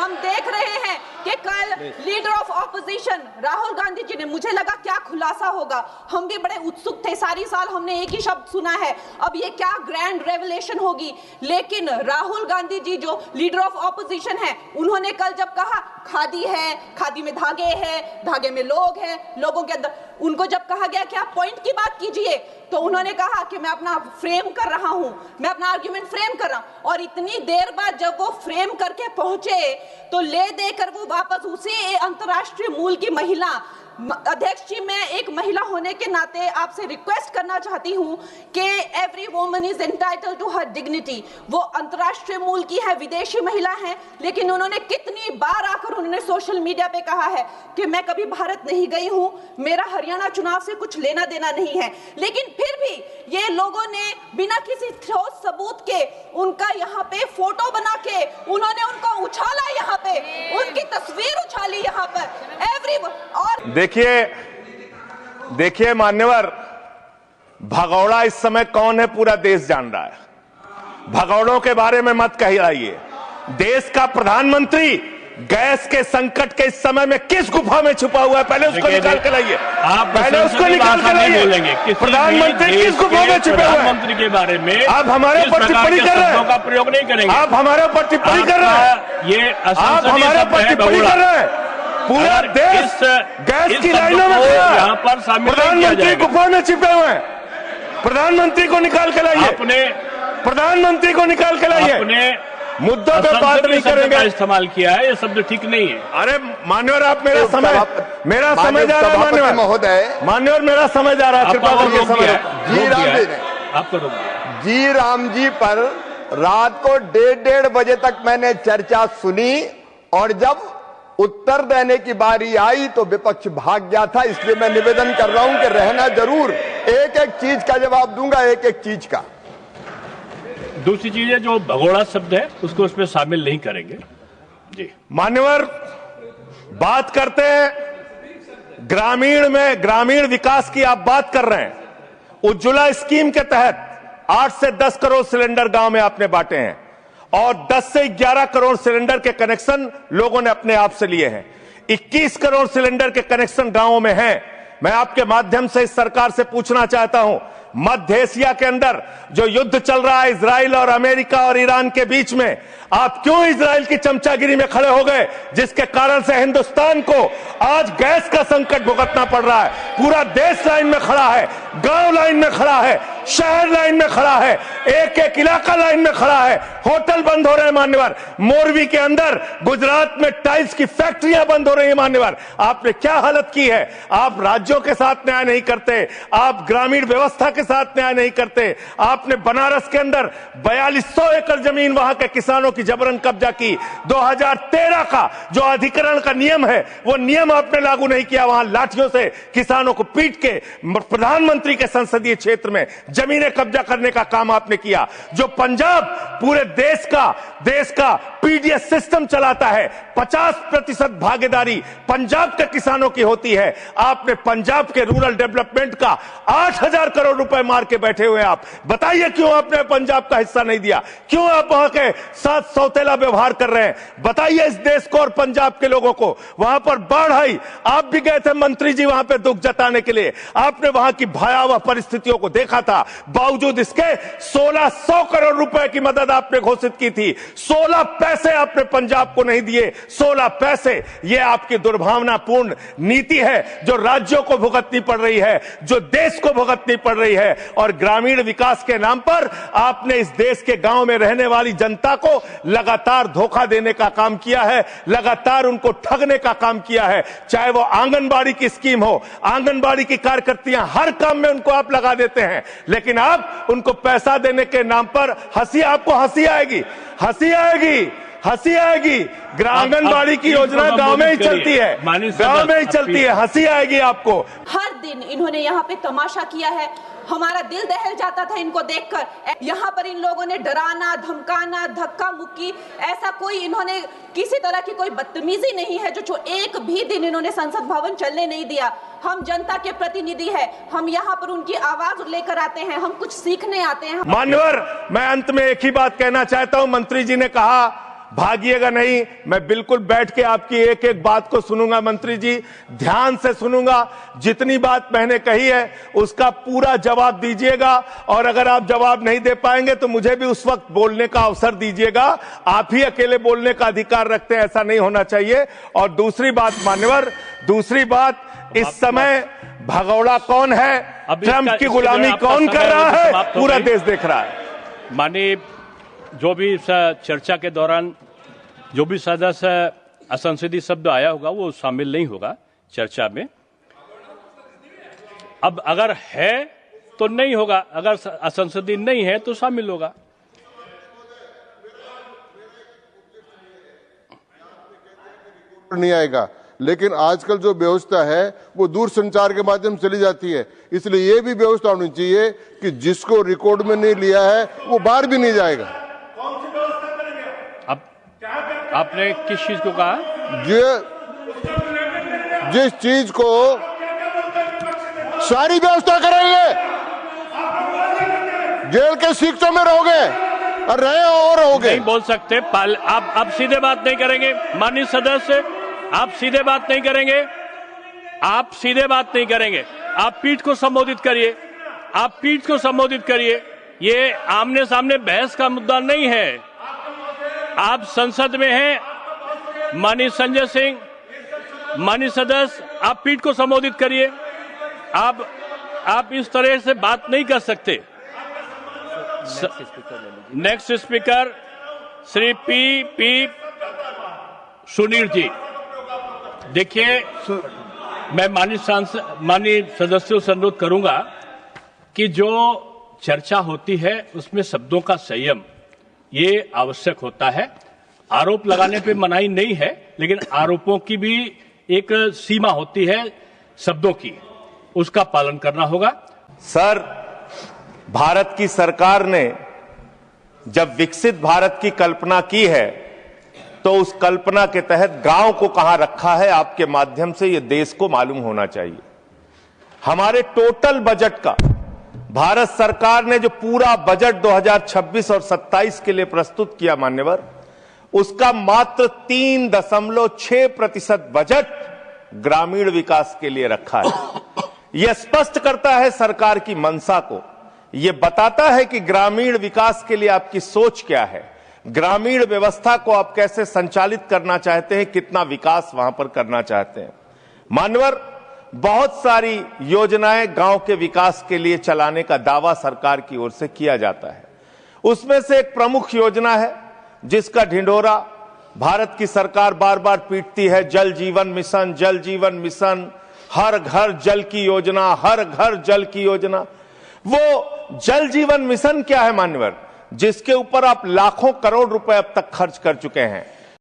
हम देख रहे हैं कि कल leader of opposition Rahul Gandhi ji ने, मुझे लगा क्या खुलासा होगा, हम भी बड़े उत्सुक थे, सारी साल हमने एक ही शब्द सुना है, अब ये क्या ग्रैंड रेवलेशन होगी। लेकिन राहुल गांधी जी जो लीडर ऑफ ऑपोजिशन है, उन्होंने कल जब कहा खादी है, खादी में धागे हैं, धागे में लोग हैं, लोगों के अंदर, उनको जब कहा गया कि आप पॉइंट की बात कीजिए, तो उन्होंने कहा कि मैं अपना फ्रेम कर रहा हूं, मैं अपना आर्ग्यूमेंट फ्रेम कर रहा हूं। और इतनी देर बाद जब वो फ्रेम करके पहुंचे तो ले देकर वो वापस उसी अंतर्राष्ट्रीय मूल की महिला, अध्यक्ष जी, मैं एक महिला होने के नाते आपसे रिक्वेस्ट करना चाहती हूं कि every woman is entitled to her dignity. वो अंतर्राष्ट्रीय मूल की है, विदेशी महिला है, लेकिन उन्होंने कितनी बार आकर उन्होंने सोशल मीडिया पे कहा है कि मैं कभी भारत नहीं गई हूं, मेरा हरियाणा चुनाव से कुछ लेना देना नहीं है। लेकिन फिर भी ये लोगों ने बिना किसी ठोस सबूत के उनका यहाँ पे फोटो बना के उन्होंने उनको उछाला, यहाँ पे उनकी तस्वीर उछाली यहाँ पर एवरी। और देखिए मान्यवर, भगौड़ा इस समय कौन है पूरा देश जान रहा है। भगौड़ों के बारे में मत कहिए। देश का प्रधानमंत्री गैस के संकट के इस समय में किस गुफा में छुपा हुआ है, पहले उसको निकाल के लाइए। आप पहले उसको निकाल के लाइए। प्रधानमंत्री किस गुफा में छुपे हुए हैं? प्रधानमंत्री के बारे में आप हमारे ऊपर टिप्पणी कर रहे हैं, का प्रयोग नहीं करेंगे। आप हमारे ऊपर टिप्पणी कर रहे हैं, ये आप हमारे ऊपर टिप्पणी कर रहे हैं। पूरा देश गैस की लाइनों में यहाँ पर प्रधानमंत्री गुफा में छिपे हुए हैं। प्रधानमंत्री को निकाल के लाइए, प्रधानमंत्री को निकाल के लाइए। मुद्दों पे बात नहीं करेंगे। इस्तेमाल किया है, ये शब्द ठीक नहीं है। अरे मान्यवर, आप मेरा समय जा रहा है। मान्यवर महोदय, मान्यवर मेरा समय जा रहा है, कृपा करके समय। जी राम जी पर रात को 1:30 बजे तक मैंने चर्चा सुनी, और जब उत्तर देने की बारी आई तो विपक्ष भाग गया था। इसलिए मैं निवेदन कर रहा हूं कि रहना जरूर, एक एक चीज का जवाब दूंगा, एक एक चीज का। दूसरी चीज है, जो भगोड़ा शब्द है उसको उसमें शामिल नहीं करेंगे। जी मान्यवर, बात करते हैं ग्रामीण विकास की। आप बात कर रहे हैं उज्ज्वला स्कीम के तहत 8 से 10 करोड़ सिलेंडर गांव में आपने बांटे हैं, और 10 से 11 करोड़ सिलेंडर के कनेक्शन लोगों ने अपने आप से लिए हैं। 21 करोड़ सिलेंडर के कनेक्शन गांवों में हैं। मैं आपके माध्यम से इस सरकार से पूछना चाहता हूं, मध्य एशिया के अंदर जो युद्ध चल रहा है इजराइल और अमेरिका और ईरान के बीच में, आप क्यों इजराइल की चमचागिरी में खड़े हो गए, जिसके कारण से हिंदुस्तान को आज गैस का संकट भुगतना पड़ रहा है। पूरा देश लाइन में खड़ा है, गांव लाइन में खड़ा है, शहर लाइन में खड़ा है, एक एक इलाका लाइन में खड़ा है। होटल बंद हो रहे हैं मान्यवर, मोरवी के अंदर गुजरात में टाइल्स की फैक्ट्रियां बंद हो रही है मान्यवर। आपने क्या हालत की है। आप राज्यों के साथ न्याय नहीं करते, आप ग्रामीण व्यवस्था के साथ न्याय नहीं करते। आपने बनारस के अंदर 4200 एकड़ जमीन वहां के किसानों की जबरन कब्जा की। 2013 का जो अधिकरण का नियम है, वो नियम आपने लागू नहीं किया। वहां लाठियों से किसानों को पीट के प्रधानमंत्री के संसदीय क्षेत्र में जमीनें कब्जा करने का काम आपने किया। जो पंजाब पूरे देश का पीडीएस सिस्टम चलाता है, 50% भागीदारी पंजाब के किसानों की होती है। आपने पंजाब के रूरल डेवलपमेंट का 8000 करोड़ रुपए मार के बैठे हुए। आप बताइए क्यों आपने पंजाब का हिस्सा नहीं दिया, क्यों आप वहां के साथ सौतेला व्यवहार कर रहे हैं। बताइए इस देश को और पंजाब के लोगों को। वहां पर बाढ़ आई, आप भी गए थे मंत्री जी वहां पे दुख जताने के लिए। आपने वहां की भयावह परिस्थितियों को देखा था। बावजूद इसके 1600 करोड़ रुपए की मदद आपने घोषित की थी, 16 पैसे आपने पंजाब को नहीं दिए। 16 पैसे, यह आपकी दुर्भावनापूर्ण नीति है जो राज्यों को भुगतनी पड़ रही है, जो देश को भुगतनी पड़ रही है। और ग्रामीण विकास के नाम पर आपने इस देश के गांव में रहने वाली जनता को लगातार धोखा देने का काम किया है, लगातार उनको ठगने का काम किया है। चाहे वो आंगनबाड़ी की स्कीम हो, आंगनबाड़ी की कार्यकर्तियां, हर काम में उनको आप लगा देते हैं, लेकिन आप उनको पैसा देने के नाम पर आपको हंसी आएगी, हंसी आएगी, हंसी आएगी। आंगनबाड़ी की योजना गांव में ही चलती है, गांव में ही चलती है, हंसी आएगी आपको। हर दिन इन्होंने यहाँ पे तमाशा किया है, हमारा दिल दहल जाता था इनको देखकर। यहाँ पर इन लोगों ने डराना, धमकाना, धक्का मुक्की, ऐसा कोई इन्होंने किसी तरह की कोई बदतमीजी नहीं है जो एक भी दिन इन्होंने संसद भवन चलने नहीं दिया। हम जनता के प्रतिनिधि हैं, हम यहाँ पर उनकी आवाज लेकर आते हैं, हम कुछ सीखने आते हैं। मान्यवर, मैं अंत में एक ही बात कहना चाहता हूँ। मंत्री जी ने कहा भागिएगा नहीं। मैं बिल्कुल बैठ के आपकी एक एक बात को सुनूंगा मंत्री जी, ध्यान से सुनूंगा। जितनी बात मैंने कही है उसका पूरा जवाब दीजिएगा, और अगर आप जवाब नहीं दे पाएंगे तो मुझे भी उस वक्त बोलने का अवसर दीजिएगा। आप ही अकेले बोलने का अधिकार रखते हैं, ऐसा नहीं होना चाहिए। और दूसरी बात मान्यवर, दूसरी बात, इस समय भगोड़ा कौन है, ट्रंप की गुलामी कौन कर रहा है, पूरा देश देख रहा है। माननीय, जो भी चर्चा के दौरान जो भी सदस्य असंसदीय शब्द आया होगा वो शामिल नहीं होगा चर्चा में। अब अगर है तो नहीं होगा, अगर असंसदीय नहीं है तो शामिल होगा। नहीं आएगा, लेकिन आजकल जो व्यवस्था है वो दूर संचार के माध्यम से चली जाती है, इसलिए ये भी व्यवस्था होनी चाहिए कि जिसको रिकॉर्ड में नहीं लिया है वो बाहर भी नहीं जाएगा। अब आपने किस चीज को कहा? जिस चीज को सारी व्यवस्था करेंगे, जेल के शिक्षकों में रहोगे और रहे और रहोगे। नहीं बोल सकते, आप सीधे बात नहीं करेंगे माननीय सदस्य, आप सीधे बात नहीं करेंगे, आप सीधे बात नहीं करेंगे। आप पीठ को संबोधित करिए, आप पीठ को संबोधित करिए। ये आमने सामने बहस का मुद्दा नहीं है। आप संसद में हैं माननीय संजय सिंह, माननीय सदस्य, आप पीठ को संबोधित करिए। आप इस तरह से बात नहीं कर सकते। Next speaker Shri P Sunil ji. देखिए, मैं माननीय सदस्यों से अनुरोध करूंगा कि जो चर्चा होती है उसमें शब्दों का संयम ये आवश्यक होता है। आरोप लगाने पे मनाही नहीं है, लेकिन आरोपों की भी एक सीमा होती है शब्दों की, उसका पालन करना होगा। सर, भारत की सरकार ने जब विकसित भारत की कल्पना की है तो उस कल्पना के तहत गांव को कहां रखा है, आपके माध्यम से यह देश को मालूम होना चाहिए। हमारे टोटल बजट का भारत सरकार ने जो पूरा बजट 2026 और 27 के लिए प्रस्तुत किया मान्यवर, उसका मात्र 3.6% बजट ग्रामीण विकास के लिए रखा है। यह स्पष्ट करता है सरकार की मंशा को। यह बताता है कि ग्रामीण विकास के लिए आपकी सोच क्या है, ग्रामीण व्यवस्था को आप कैसे संचालित करना चाहते हैं, कितना विकास वहां पर करना चाहते हैं। मान्यवर, बहुत सारी योजनाएं गांव के विकास के लिए चलाने का दावा सरकार की ओर से किया जाता है। उसमें से एक प्रमुख योजना है जिसका ढिंढोरा भारत की सरकार बार बार पीटती है, जल जीवन मिशन, जल जीवन मिशन, हर घर जल की योजना, हर घर जल की योजना। वो जल जीवन मिशन क्या है मान्यवर, जिसके ऊपर आप लाखों करोड़ रुपए अब तक खर्च कर चुके हैं।